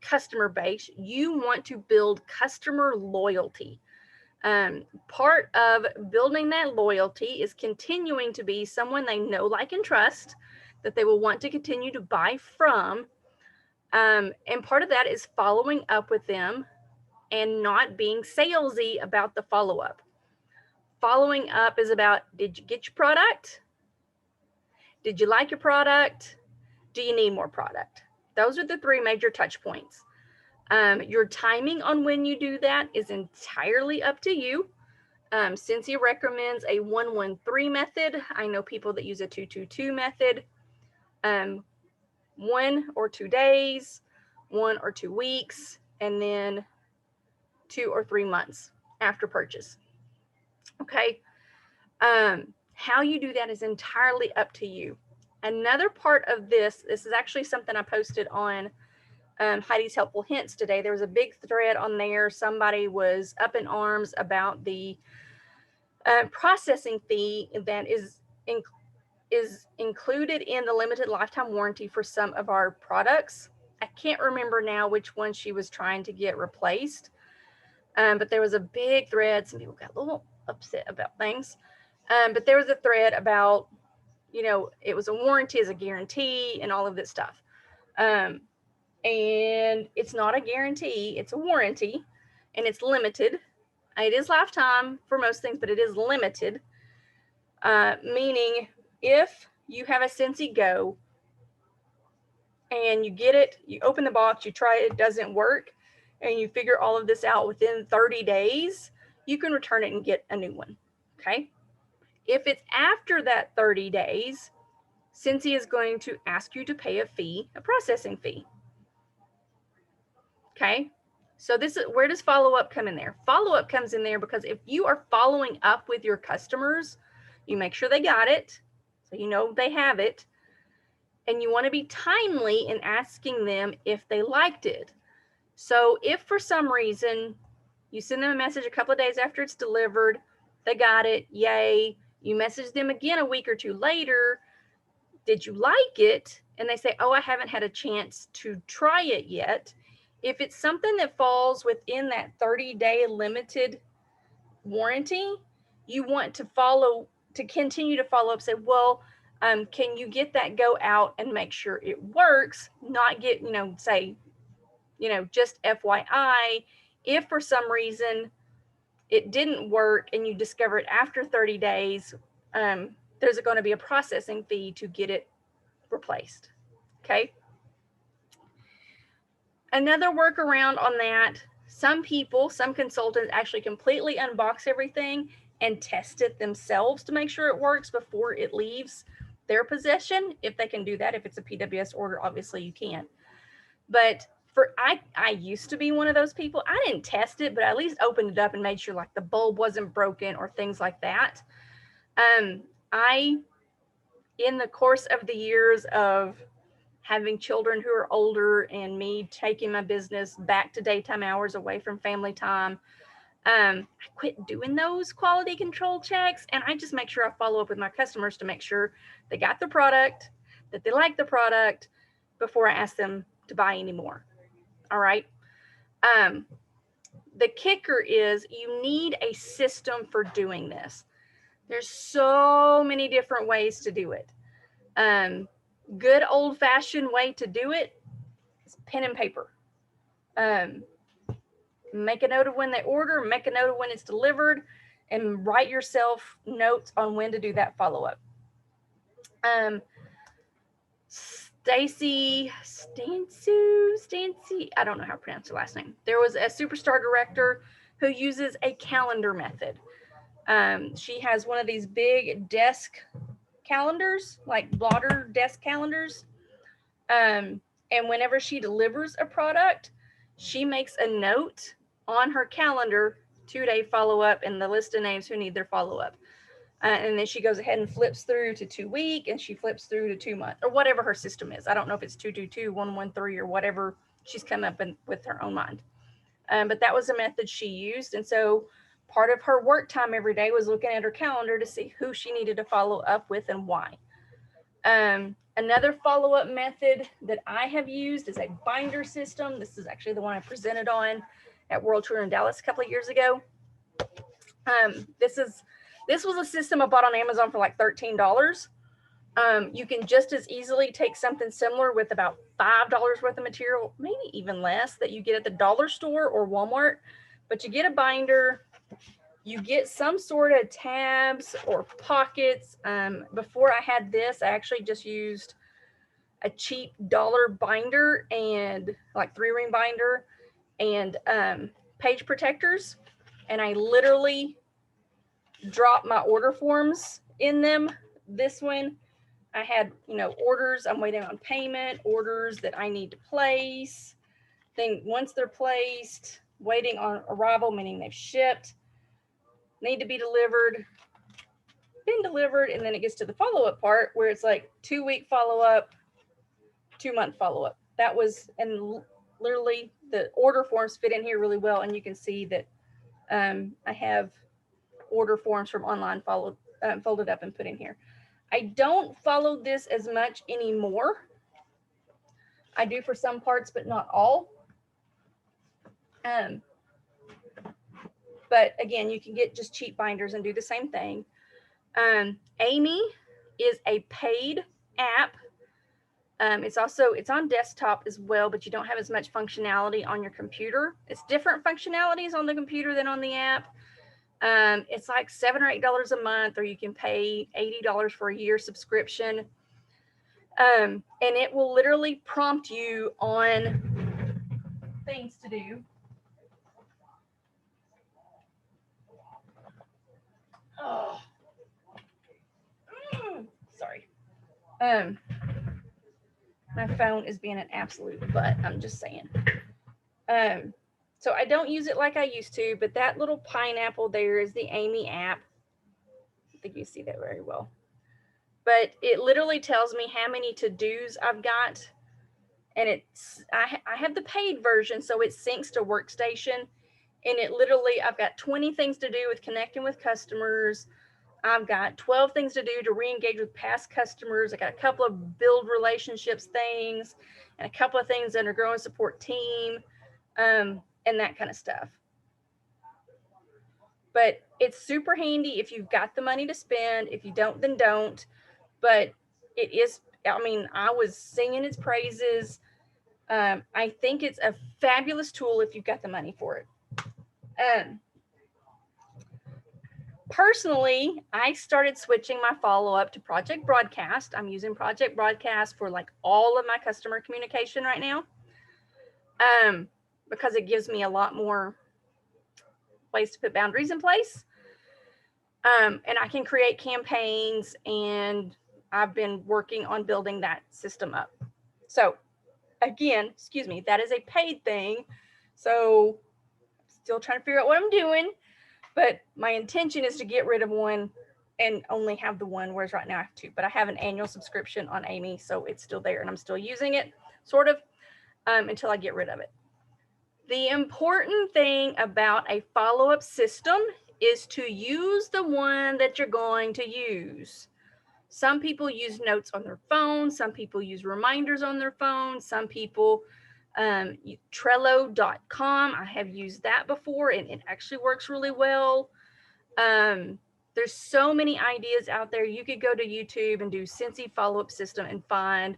customer base. You want to build customer loyalty. Part of building that loyalty is continuing to be someone they know, like, and trust, that they will want to continue to buy from. And part of that is following up with them and not being salesy about the follow-up. Following up is about, did you get your product? Did you like your product? Do you need more product? Those are the three major touch points. Your timing on when you do that is entirely up to you. Scentsy recommends a 1-1-3 method. I know people that use a 2-2-2 method. 1 or 2 days, 1 or 2 weeks, and then 2 or 3 months after purchase. Okay. How you do that is entirely up to you. Another part of this is actually something I posted on Heidi's Helpful Hints today. There was a big thread on there. Somebody was up in arms about the processing fee that is included in the limited lifetime warranty for some of our products. I can't remember now which one she was trying to get replaced, but there was a big thread. Some people got a little upset about things, but there was a thread about, you know, it was a warranty as a guarantee and all of this stuff. And it's not a guarantee, it's a warranty, and it's limited. It is lifetime for most things, but it is limited, meaning if you have a Scentsy Go and you get it, you open the box, you try it, it doesn't work, and you figure all of this out within 30 days, you can return it and get a new one, okay? If it's after that 30 days, Scentsy is going to ask you to pay a fee, a processing fee, okay? So this is, where does follow-up come in there? Follow-up comes in there because if you are following up with your customers, you make sure they got it, so you know they have it, and you want to be timely in asking them if they liked it. So if for some reason you send them a message a couple of days after it's delivered, they got it, yay. You message them again a week or two later, did you like it? And they say, oh, I haven't had a chance to try it yet. If it's something that falls within that 30-day limited warranty, you want to continue to follow up, say, well, can you get that Go out and make sure it works? Not get, say, just FYI, if for some reason it didn't work and you discover it after 30 days, there's going to be a processing fee to get it replaced. Okay. Another workaround on that, some consultants actually completely unbox everything and test it themselves to make sure it works before it leaves their possession. If they can do that, if it's a PWS order, obviously you can't. But I used to be one of those people. I didn't test it, but I at least opened it up and made sure like the bulb wasn't broken or things like that. In the course of the years of having children who are older and me taking my business back to daytime hours away from family time, I quit doing those quality control checks, and I just make sure I follow up with my customers to make sure they got the product, that they like the product before I ask them to buy any more. All right. The kicker is you need a system for doing this. There's so many different ways to do it. Good old-fashioned way to do it is pen and paper. Make a note of when they order, make a note of when it's delivered, and write yourself notes on when to do that follow-up. Stancy, I don't know how to pronounce her last name. There was a superstar director who uses a calendar method. She has one of these big desk calendars, like blotter desk calendars. And whenever she delivers a product, she makes a note on her calendar, 2-day follow-up, and the list of names who need their follow-up. And then she goes ahead and flips through to 2 week, and she flips through to 2 month, or whatever her system is. I don't know if it's 2-2-2, 1-1-3, or whatever she's come up with her own mind. But that was a method she used. And so part of her work time every day was looking at her calendar to see who she needed to follow up with and why. Another follow-up method that I have used is a binder system. This is actually the one I presented on at World Tour in Dallas a couple of years ago. This was a system I bought on Amazon for like $13. You can just as easily take something similar with about $5 worth of material, maybe even less, that you get at the dollar store or Walmart. But you get a binder, you get some sort of tabs or pockets. Before I had this, I actually just used a cheap dollar binder and like 3-ring binder and page protectors, and I literally drop my order forms in them. This one, I had, orders, I'm waiting on payment, orders that I need to place. Then once they're placed, waiting on arrival, meaning they've shipped, need to be delivered, been delivered, and then it gets to the follow-up part where it's like 2-week follow-up, 2-month follow-up. That was, and literally the order forms fit in here really well, and you can see that I have order forms from online folded up and put in here. I don't follow this as much anymore. I do for some parts, but not all. But again, you can get just cheap binders and do the same thing. Amy is a paid app. It's on desktop as well, but you don't have as much functionality on your computer. It's different functionalities on the computer than on the app. It's like $7 or $8 a month, or you can pay $80 for a year subscription. And it will literally prompt you on things to do. Oh, sorry. My phone is being an absolute butt. I'm just saying. So I don't use it like I used to, but that little pineapple there is the Amy app. I think you see that very well. But it literally tells me how many to-dos I've got. And I have the paid version, so it syncs to Workstation. And it literally, I've got 20 things to do with connecting with customers. I've got 12 things to do to re-engage with past customers. I got a couple of build relationships things and a couple of things under grow and support team, and that kind of stuff. But it's super handy if you've got the money to spend. If you don't, then don't. But it is, I mean, I was singing its praises. I think it's a fabulous tool if you've got the money for it. Personally, I started switching my follow-up to Project Broadcast. I'm using Project Broadcast for like all of my customer communication right now, because it gives me a lot more ways to put boundaries in place. And I can create campaigns, and I've been working on building that system up. So again, excuse me, that is a paid thing. So still trying to figure out what I'm doing. But my intention is to get rid of one and only have the one, whereas right now I have two. But I have an annual subscription on Amy, so it's still there, and I'm still using it, sort of, until I get rid of it. The important thing about a follow-up system is to use the one that you're going to use. Some people use notes on their phone. Some people use reminders on their phone. Some people Trello.com. I have used that before, and it actually works really well. There's so many ideas out there. You could go to YouTube and do Scentsy follow-up system and find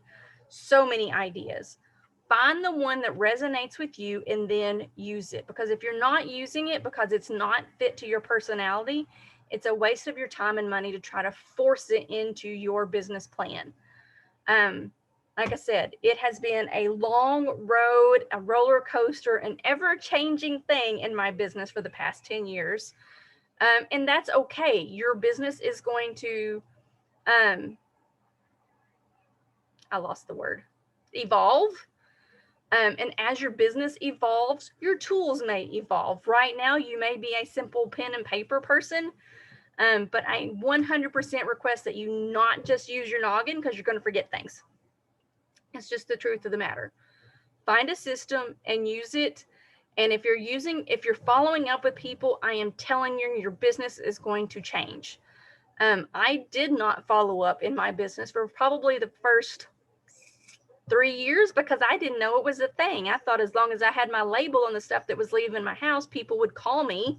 so many ideas. Find the one that resonates with you and then use it. Because if you're not using it because it's not fit to your personality, it's a waste of your time and money to try to force it into your business plan. Like I said, it has been a long road, a roller coaster, an ever-changing thing in my business for the past 10 years. And that's okay. Your business is going to, I lost the word, evolve. And as your business evolves, your tools may evolve. Right now, you may be a simple pen and paper person, but I 100% request that you not just use your noggin, because you're going to forget things. It's just the truth of the matter. Find a system and use it. And if you're following up with people, I am telling you, your business is going to change. I did not follow up in my business for probably the first 3 years because I didn't know it was a thing. I thought as long as I had my label on the stuff that was leaving my house, people would call me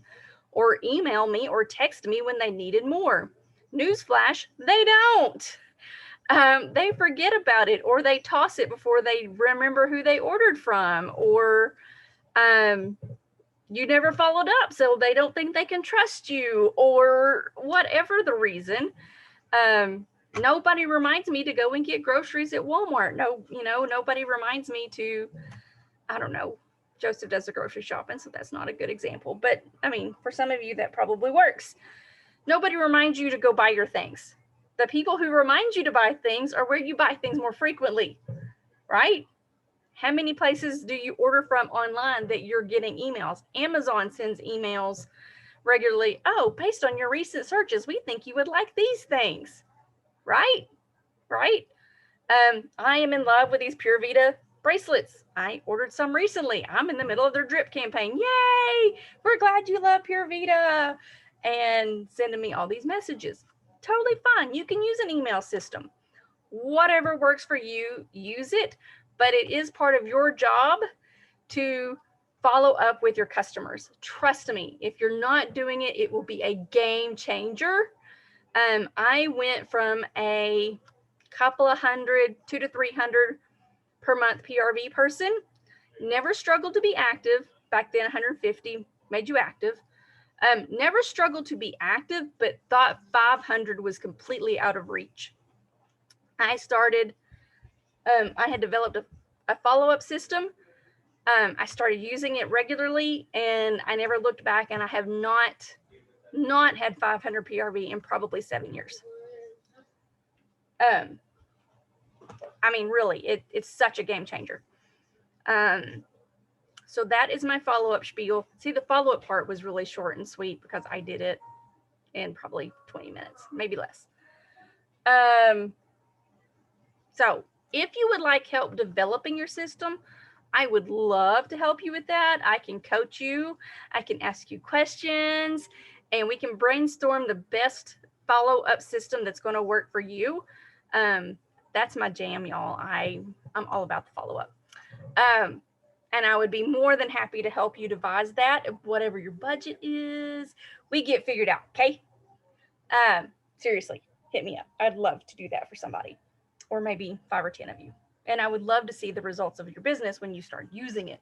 or email me or text me when they needed more. Newsflash, they don't. They forget about it, or they toss it before they remember who they ordered from, or you never followed up, so they don't think they can trust you, or whatever the reason. Nobody reminds me to go and get groceries at Walmart. Nobody reminds me to, I don't know, Joseph does the grocery shopping, so that's not a good example. But I mean, for some of you, that probably works. Nobody reminds you to go buy your things. The people who remind you to buy things are where you buy things more frequently, right? How many places do you order from online that you're getting emails? Amazon sends emails regularly. Oh, based on your recent searches, we think you would like these things, right? Right? I am in love with these Pure Vita bracelets. I ordered some recently. I'm in the middle of their drip campaign. Yay! We're glad you love Pure Vita. And sending me all these messages. Totally fine. You can use an email system. Whatever works for you, use it. But it is part of your job to follow up with your customers. Trust me, if you're not doing it, it will be a game changer. I went from a couple of hundred, 200 to 300 per month PRV person, never struggled to be active. Back then, 150 made you active. Never struggled to be active, but thought 500 was completely out of reach. I had developed a follow-up system. I started using it regularly, and I never looked back, and I have not had 500 PRV in probably 7 years. I mean, really, it's such a game changer. So that is my follow-up spiel. See, the follow-up part was really short and sweet because I did it in probably 20 minutes, maybe less. So if you would like help developing your system, I would love to help you with that. I can coach you, I can ask you questions, and we can brainstorm the best follow-up system that's going to work for you. That's my jam, y'all. I'm all about the follow-up. And I would be more than happy to help you devise that. Whatever your budget is, we get figured out, okay? Seriously, hit me up. I'd love to do that for somebody, or maybe 5 or 10 of you. And I would love to see the results of your business when you start using it.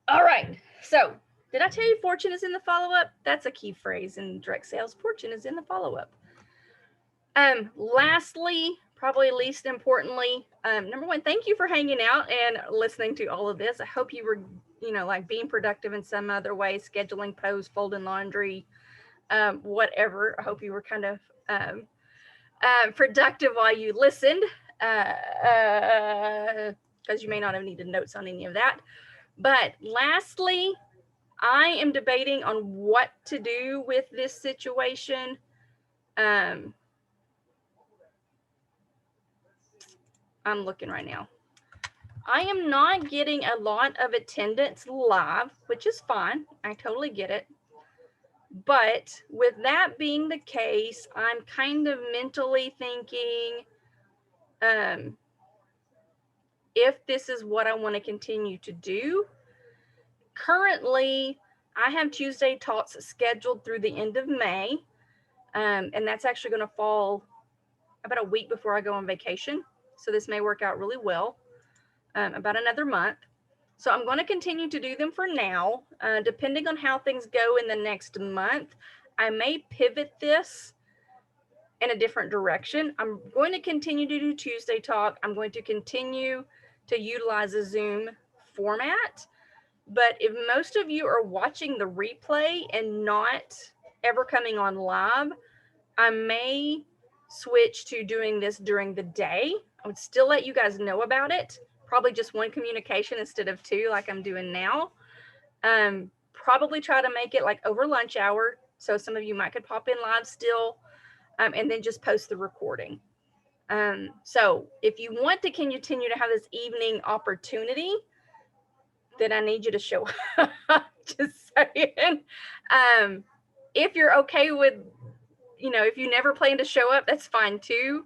All right, so did I tell you fortune is in the follow-up? That's a key phrase in direct sales. Fortune is in the follow-up. Lastly, probably least importantly, number one, thank you for hanging out and listening to all of this. I hope you were, like being productive in some other way, scheduling posts, folding laundry, whatever. I hope you were kind of productive while you listened, because you may not have needed notes on any of that. But lastly, I am debating on what to do with this situation. I'm looking right now. I am not getting a lot of attendance live, which is fine. I totally get it. But with that being the case, I'm kind of mentally thinking, if this is what I want to continue to do. Currently, I have Tuesday talks scheduled through the end of May. And that's actually going to fall about a week before I go on vacation. So this may work out really well, about another month. So I'm going to continue to do them for now. Depending on how things go in the next month, I may pivot this in a different direction. I'm going to continue to do Tuesday talk. I'm going to continue to utilize a Zoom format. But if most of you are watching the replay and not ever coming on live, I may switch to doing this during the day. I would still let you guys know about it. Probably just one communication instead of 2 like I'm doing now. Probably try to make it like over lunch hour. So some of you might could pop in live still, and then just post the recording. So if you want to continue to have this evening opportunity, then I need you to show up. Just saying. If you're okay with, if you never plan to show up, that's fine too.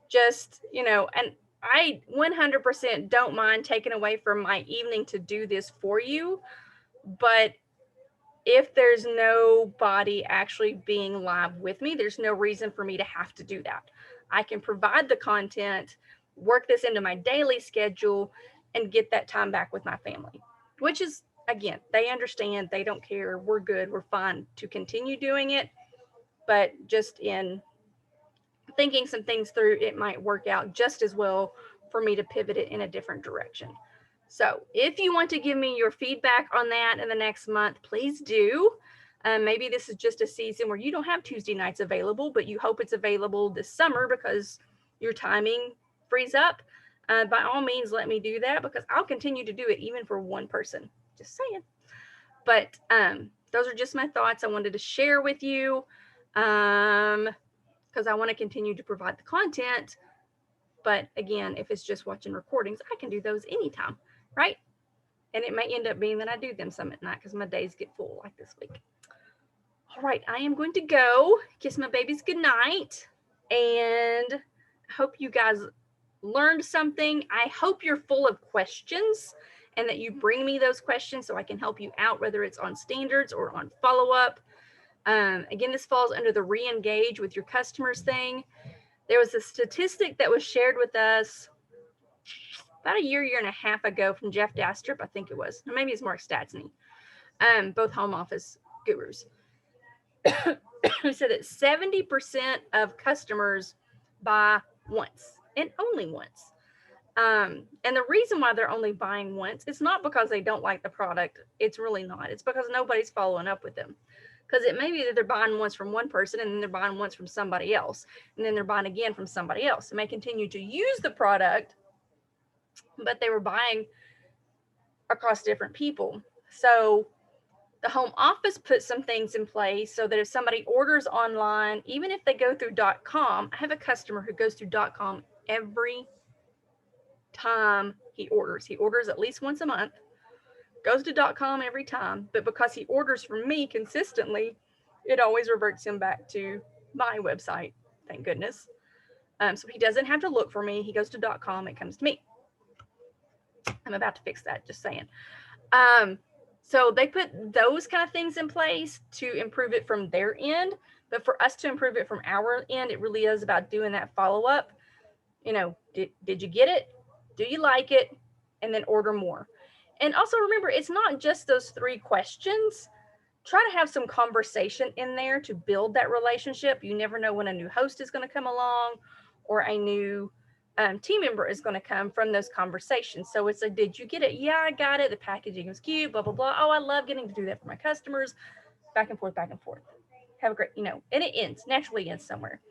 Just, and I 100% don't mind taking away from my evening to do this for you. But if there's nobody actually being live with me, there's no reason for me to have to do that. I can provide the content, work this into my daily schedule, and get that time back with my family, which is, again, they understand, they don't care, we're good, we're fine to continue doing it. But just in thinking some things through, it might work out just as well for me to pivot it in a different direction. So if you want to give me your feedback on that in the next month, please do. Maybe this is just a season where you don't have Tuesday nights available, but you hope it's available this summer because your timing frees up. By all means, let me do that because I'll continue to do it even for one person. Just saying. But those are just my thoughts I wanted to share with you because I want to continue to provide the content. But again, if it's just watching recordings, I can do those anytime, right? And it may end up being that I do them some at night because my days get full like this week. All right, I am going to go kiss my babies goodnight. And I hope you guys learned something. I hope you're full of questions and that you bring me those questions so I can help you out, whether it's on standards or on follow-up. Again, this falls under the re-engage with your customers thing. There was a statistic that was shared with us about a year and a half ago from Jeff Dastrup, I think it was, or maybe it's Mark Statsny, both home office gurus, who said that 70% of customers buy once and only once. And the reason why they're only buying once, it's not because they don't like the product. It's really not. It's because nobody's following up with them. Because it may be that they're buying once from one person and then they're buying once from somebody else. And then they're buying again from somebody else. They may continue to use the product, but they were buying across different people. So the home office put some things in place so that if somebody orders online, even if they go through .com, I have a customer who goes through .com every time he orders. He orders at least once a month, goes to .com every time, but because he orders from me consistently, it always reverts him back to my website, thank goodness. So he doesn't have to look for me. He goes to .com, it comes to me. I'm about to fix that, just saying. So they put those kind of things in place to improve it from their end. But for us to improve it from our end, it really is about doing that follow-up. You know, did you get it? Do you like it? And then order more. And also remember, it's not just those 3 questions. Try to have some conversation in there to build that relationship. You never know when a new host is going to come along or a new team member is going to come from those conversations. So it's like, did you get it? Yeah, I got it. The packaging was cute, blah, blah, blah. Oh, I love getting to do that for my customers. Back and forth, back and forth. Have a great, and it ends, naturally ends somewhere.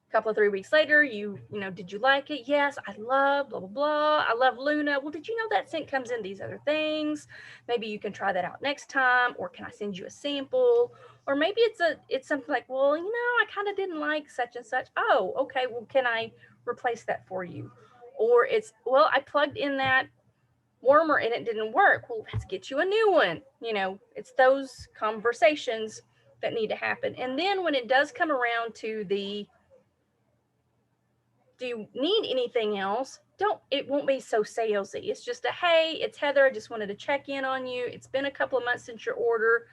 A couple of 3 weeks later, did you like it? Yes, I love blah, blah, blah. I love Luna. Well, did you know that scent comes in these other things? Maybe you can try that out next time, or can I send you a sample? Or maybe it's something like, well, I kind of didn't like such and such. Oh, okay. Well, can I replace that for you? Or it's, well, I plugged in that warmer and it didn't work. Well, let's get you a new one. It's those conversations that need to happen. And then when it does come around to the, do you need anything else? It won't be so salesy. It's just a, hey, it's Heather. I just wanted to check in on you. It's been a couple of months since your order.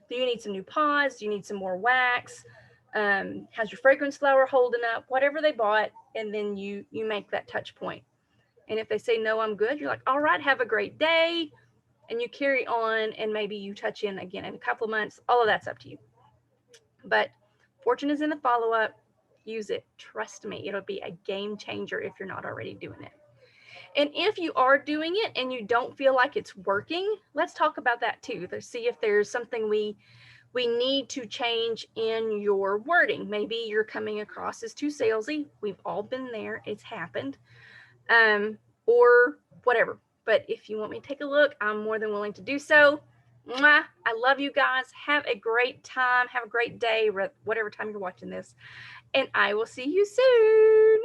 Do you need some new pods? Do you need some more wax? How's your fragrance flower holding up? Whatever they bought, and then you make that touch point. And if they say, no, I'm good, you're like, all right, have a great day. And you carry on, and maybe you touch in again in a couple of months. All of that's up to you. But fortune is in the follow-up. Use it. Trust me, it'll be a game changer if you're not already doing it. And if you are doing it and you don't feel like it's working, let's talk about that too. Let's see if there's something we need to change in your wording. Maybe you're coming across as too salesy. We've all been there. It's happened. Or whatever. But if you want me to take a look, I'm more than willing to do so. Mwah. I love you guys. Have a great time. Have a great day, whatever time you're watching this. And I will see you soon.